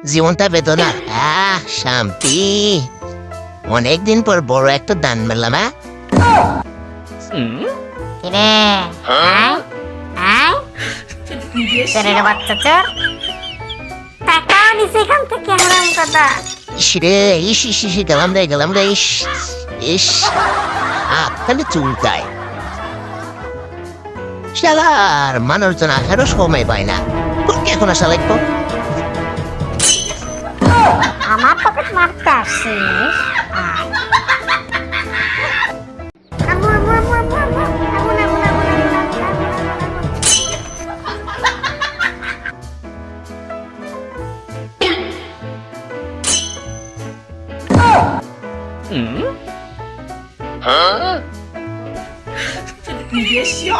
জীবনটা বেদনা। শান্তি। অনেকদিন পর বড় একটা দান মেলাম। কিরে আয় আয় ছেলের বাচ্চা চোর টাকাও নিছে এখান থেকে হারাম কথা। ইসরে ইস ইস ইস গেলাম রে ইস ইস খালি চুলটায় শালার মানুষজন আসারও সময় পায় না। তোকে এখন আসা লাগবো। আমার পকেট মারতে আসছিস আয়। আমু, আমু, আমু, আমু, আমু, আগুন, আগুন, আগুন, আগুন, আগুন, আগুন, আগুন।你别笑。